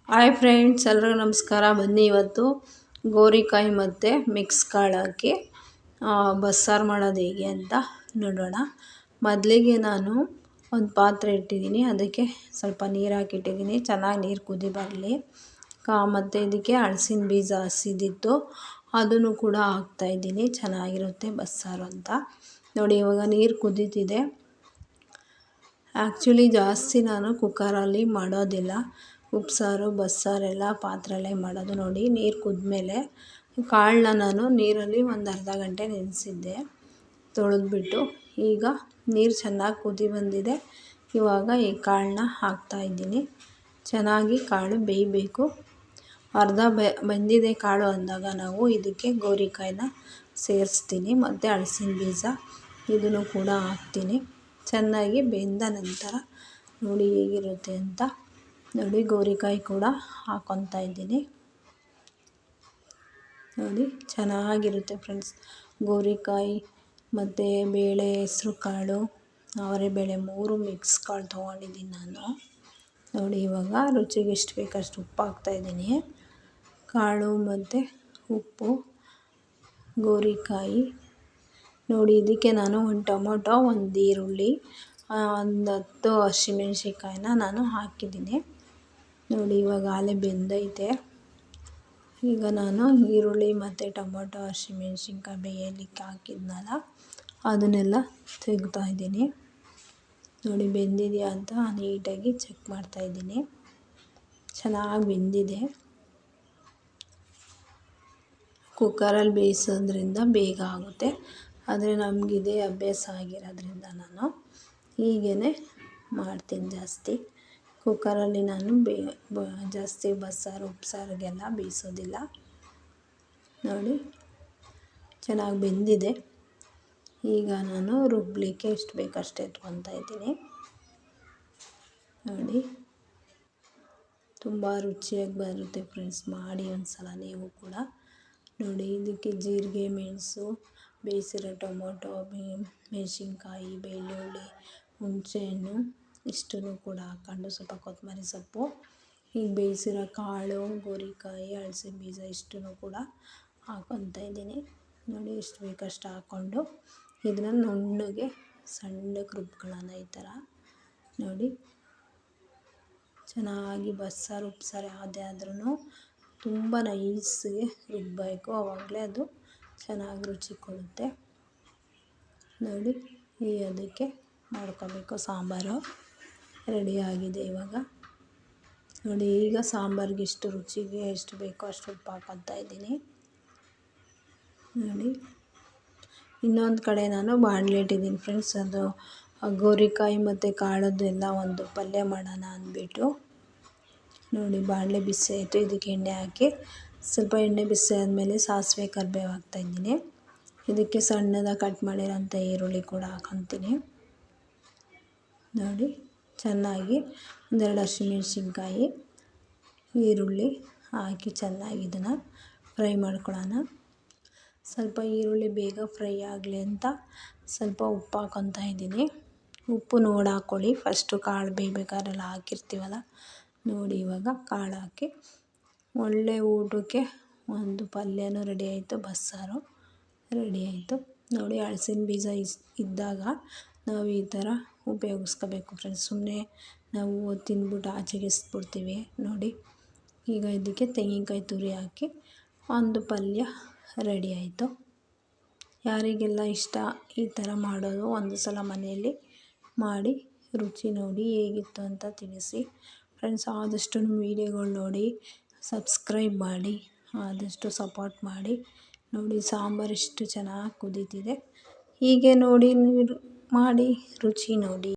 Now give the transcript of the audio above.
Hi friends, ಎಲ್ರಿಗೂ ನಮಸ್ಕಾರ. ಬನ್ನಿ ಇವತ್ತು ಗೋರಿಕಾಯಿ ಮತ್ತು ಮಿಕ್ಸ್ ಕಾಳು ಹಾಕಿ ಬಸ್ಸಾರು ಮಾಡೋದು ಹೇಗೆ ಅಂತ ನೋಡೋಣ. ಮೊದಲಿಗೆ ನಾನು ಒಂದು ಪಾತ್ರೆ ಇಟ್ಟಿದ್ದೀನಿ, ಅದಕ್ಕೆ ಸ್ವಲ್ಪ ನೀರು ಹಾಕಿಟ್ಟಿದ್ದೀನಿ. ಚೆನ್ನಾಗಿ ನೀರು ಕುದಿ ಬರಲಿ. ಮತ್ತು ಇದಕ್ಕೆ ಹಲಸಿನ ಬೀಜ ಹಸಿದಿತ್ತು, ಅದನ್ನು ಕೂಡ ಹಾಕ್ತಾಯಿದ್ದೀನಿ. ಚೆನ್ನಾಗಿರುತ್ತೆ ಬಸ್ಸಾರು ಅಂತ. ನೋಡಿ, ಇವಾಗ ನೀರು ಕುದೀತಿದೆ. ಆ್ಯಕ್ಚುಲಿ ಜಾಸ್ತಿ ನಾನು ಕುಕ್ಕರಲ್ಲಿ ಮಾಡೋದಿಲ್ಲ. ಉಪ್ಸಾರು ಬಸ್ಸಾರೆಲ್ಲ ಪಾತ್ರೆಯಲ್ಲೇ ಮಾಡೋದು. ನೋಡಿ, ನೀರು ಕುದ್ಮೇಲೆ ಕಾಳನ್ನ ನಾನು ನೀರಲ್ಲಿ ಒಂದು ಅರ್ಧ ಗಂಟೆ ನೆನೆಸಿದ್ದೆ, ತೊಳೆದ್ಬಿಟ್ಟು. ಈಗ ನೀರು ಚೆನ್ನಾಗಿ ಕುದಿ ಬಂದಿದೆ. ಇವಾಗ ಈ ಕಾಳನ್ನ ಹಾಕ್ತಾಯಿದ್ದೀನಿ. ಚೆನ್ನಾಗಿ ಕಾಳು ಬೇಯಬೇಕು. ಅರ್ಧ ಬೆಂದಿದೆ ಕಾಳು ಅಂದಾಗ ನಾವು ಇದಕ್ಕೆ ಗೋರಿಕಾಯಿನ ಸೇರಿಸ್ತೀನಿ ಮತ್ತು ಹಲಸಿನ ಬೀಜ ಇದನ್ನು ಕೂಡ ಹಾಕ್ತೀನಿ. ಚೆನ್ನಾಗಿ ಬೆಂದ ನಂತರ ನೋಡಿ ಹೇಗಿರುತ್ತೆ ಅಂತ. ನೋಡಿ, ಗೋರಿಕಾಯಿ ಕೂಡ ಹಾಕ್ಕೊತಾ ಇದ್ದೀನಿ. ನೋಡಿ, ಚೆನ್ನಾಗಿರುತ್ತೆ ಫ್ರೆಂಡ್ಸ್. ಗೋರಿಕಾಯಿ ಮತ್ತು ಬೇಳೆ, ಹೆಸ್ರು ಕಾಳು, ಅವರೆಬೇಳೆ 3 ಮಿಕ್ಸ್ ಕಾಳು ತೊಗೊಂಡಿದ್ದೀನಿ ನಾನು. ನೋಡಿ, ಇವಾಗ ರುಚಿಗೆ ಎಷ್ಟು ಬೇಕಷ್ಟು ಉಪ್ಪು ಹಾಕ್ತಾಯಿದ್ದೀನಿ. ಕಾಳು ಮತ್ತು ಉಪ್ಪು, ಗೋರಿಕಾಯಿ. ನೋಡಿ, ಇದಕ್ಕೆ ನಾನು ಒಂದು ಟೊಮೊಟೊ, ಒಂದು ಈರುಳ್ಳಿ, ಒಂದು 10 ಹಸಿಮೆಣ್ಸಿಕಾಯಿನ ನಾನು ಹಾಕಿದ್ದೀನಿ. ನೋಡಿ, ಇವಾಗ ಆಲೆ ಬೆಂದೈತೆ. ಈಗ ನಾನು ಈರುಳ್ಳಿ ಮತ್ತು ಟೊಮೊಟೊ, ಹಸಿಮೆಣ್ಸಿನ್ಕಾಯಿ ಬೇಯಲಿಕ್ಕೆ ಹಾಕಿದ್ನಲ್ಲ, ಅದನ್ನೆಲ್ಲ ತೆಗ್ತಾಯಿದ್ದೀನಿ. ನೋಡಿ, ಬೆಂದಿದೆಯಾ ಅಂತ ನೀಟಾಗಿ ಚೆಕ್ ಮಾಡ್ತಾಯಿದ್ದೀನಿ. ಚೆನ್ನಾಗಿ ಬೆಂದಿದೆ. ಕುಕ್ಕರಲ್ಲಿ ಬೇಯಿಸೋದ್ರಿಂದ ಬೇಗ ಆಗುತ್ತೆ, ಆದರೆ ನಮಗಿದೇ ಅಭ್ಯಾಸ ಆಗಿರೋದ್ರಿಂದ ನಾನು ಹೀಗೇ ಮಾಡ್ತೀನಿ ಜಾಸ್ತಿ. ಕುಕ್ಕರಲ್ಲಿ ನಾನು ಜಾಸ್ತಿ ಬಸ್ಸಾರು ಉಪ್ಸಾರಿಗೆಲ್ಲ ಬೇಯಿಸೋದಿಲ್ಲ. ನೋಡಿ, ಚೆನ್ನಾಗಿ ಬೆಂದಿದೆ. ಈಗ ನಾನು ರುಬ್ಬಲಿಕ್ಕೆ ಎಷ್ಟು ಬೇಕಷ್ಟು ಎತ್ಕೊತಾ ಇದ್ದೀನಿ. ನೋಡಿ, ತುಂಬ ರುಚಿಯಾಗಿ ಬರುತ್ತೆ ಫ್ರೆಂಡ್ಸ್. ಮಾಡಿ ಒಂದು ಸಲ ನೀವು ಕೂಡ. ನೋಡಿ, ಇದಕ್ಕೆ ಜೀರಿಗೆ, ಮೆಣಸು, ಬೇಯಿಸಿರೋ ಟೊಮೊಟೊ, ಮೆಣಸಿನ್ಕಾಯಿ, ಬೆಳ್ಳುಳ್ಳಿ, ಹುಣಸೆಹಣ್ಣು ಇಷ್ಟನ್ನು ಕೂಡ ಹಾಕ್ಕೊಂಡು ಸ್ವಲ್ಪ ಕೊತ್ತಂಬರಿ ಸೊಪ್ಪು, ಈಗ ಬೇಯಿಸಿರೋ ಕಾಳು, ಗೋರಿಕಾಯಿ, ಹಲಸಿನ ಬೀಜ ಇಷ್ಟನ್ನು ಕೂಡ ಹಾಕ್ಕೊತಾ ಇದ್ದೀನಿ. ನೋಡಿ, ಎಷ್ಟು ಬೇಕಷ್ಟು ಹಾಕ್ಕೊಂಡು ಇದನ್ನು ನುಣ್ಣಗೆ ಸಣ್ಣಗೆ ರುಬ್ಕೊಳ್ಳೋಣ ಈ ಥರ. ನೋಡಿ, ಚೆನ್ನಾಗಿ ಬಸ್ಸಾರು ಉಪ್ಸಾರು ಯಾವುದೇ ಆದ್ರೂ ತುಂಬ ನೈಸ್ಗೆ ರುಬ್ಬಬೇಕು, ಆವಾಗಲೇ ಅದು ಚೆನ್ನಾಗಿ ರುಚಿ ಕೊಡುತ್ತೆ. ನೋಡಿ, ಅದಕ್ಕೆ ಮಾಡ್ಕೋಬೇಕು. ಸಾಂಬಾರು ರೆಡಿಯಾಗಿದೆ ಇವಾಗ. ನೋಡಿ, ಈಗ ಸಾಂಬಾರಿಗೆ ಎಷ್ಟು ರುಚಿಗೆ ಎಷ್ಟು ಬೇಕೋ ಅಷ್ಟು ಉಪ್ಪು ಹಾಕ್ಕೊತಾ ಇದ್ದೀನಿ. ನೋಡಿ, ಇನ್ನೊಂದು ಕಡೆ ನಾನು ಬಾಣಲೆ ಇಟ್ಟಿದ್ದೀನಿ ಫ್ರೆಂಡ್ಸ್. ಅದು ಗೋರಿಕಾಯಿ ಮತ್ತು ಕಾಳದ್ದು ಎಲ್ಲ ಒಂದು ಪಲ್ಯ ಮಾಡೋಣ ಅಂದ್ಬಿಟ್ಟು. ನೋಡಿ, ಬಾಣಲೆ ಬಿಸಿ ಆಯಿತು. ಇದಕ್ಕೆ ಎಣ್ಣೆ ಹಾಕಿ ಸ್ವಲ್ಪ ಎಣ್ಣೆ ಬಿಸಿ ಆದಮೇಲೆ ಸಾಸಿವೆ, ಕರಿಬೇವು ಹಾಕ್ತಾಯಿದ್ದೀನಿ. ಇದಕ್ಕೆ ಸಣ್ಣದಾಗಿ ಕಟ್ ಮಾಡಿರೋಂಥ ಈರುಳ್ಳಿ ಕೂಡ ಹಾಕ್ಕೊತೀನಿ. ನೋಡಿ, ಚೆನ್ನಾಗಿ 2 ಹಸಿಮೆಣ್ಸಿನ್ಕಾಯಿ, ಈರುಳ್ಳಿ ಹಾಕಿ ಚೆನ್ನಾಗಿ ಇದನ್ನು ಫ್ರೈ ಮಾಡ್ಕೊಳ್ಳೋಣ. ಸ್ವಲ್ಪ ಈರುಳ್ಳಿ ಬೇಗ ಫ್ರೈ ಆಗಲಿ ಅಂತ ಸ್ವಲ್ಪ ಉಪ್ಪು ಹಾಕ್ಕೊತಾ ಇದ್ದೀನಿ. ಉಪ್ಪು ನೋಡಿ ಹಾಕ್ಕೊಳ್ಳಿ. ಫಸ್ಟು ಕಾಳು ಬೇಯಬೇಕಾದ್ರೆಲ್ಲ ಹಾಕಿರ್ತೀವಲ್ಲ. ನೋಡಿ, ಇವಾಗ ಕಾಳು ಹಾಕಿ ಒಳ್ಳೆ ಊಟಕ್ಕೆ ಒಂದು ಪಲ್ಯನೂ ರೆಡಿ ಆಯಿತು, ಬಸ್ಸಾರು ರೆಡಿ ಆಯಿತು. ನೋಡಿ, ಹಲಸಿನ ಬೀಜ ಇದ್ದಾಗ ನಾವು ಈ ಥರ ಉಪಯೋಗಿಸ್ಕೋಬೇಕು ಫ್ರೆಂಡ್ಸ್. ಸುಮ್ಮನೆ ನಾವು ತಿಂದ್ಬಿಟ್ಟು ಆಚೆಗೆ ಎಸ್ಬಿಡ್ತೀವಿ. ನೋಡಿ, ಈಗ ಇದಕ್ಕೆ ತೆಂಗಿನಕಾಯಿ ತುರಿ ಹಾಕಿ ಒಂದು ಪಲ್ಯ ರೆಡಿ ಆಯಿತು. ಯಾರಿಗೆಲ್ಲ ಇಷ್ಟ ಈ ಥರ ಮಾಡೋದು, ಒಂದು ಸಲ ಮನೆಯಲ್ಲಿ ಮಾಡಿ ರುಚಿ ನೋಡಿ ಹೇಗಿತ್ತು ಅಂತ ತಿಳಿಸಿ ಫ್ರೆಂಡ್ಸ್. ಆದಷ್ಟು ವೀಡಿಯೋಗಳು ನೋಡಿ, ಸಬ್ಸ್ಕ್ರೈಬ್ ಮಾಡಿ, ಆದಷ್ಟು ಸಪೋರ್ಟ್ ಮಾಡಿ. ನೋಡಿ, ಸಾಂಬಾರು ಎಷ್ಟು ಚೆನ್ನಾಗಿ ಕುದೀತಿದೆ. ಹೀಗೆ ನೋಡಿ, ಮಾಡಿ ರುಚಿ ನೋಡಿ.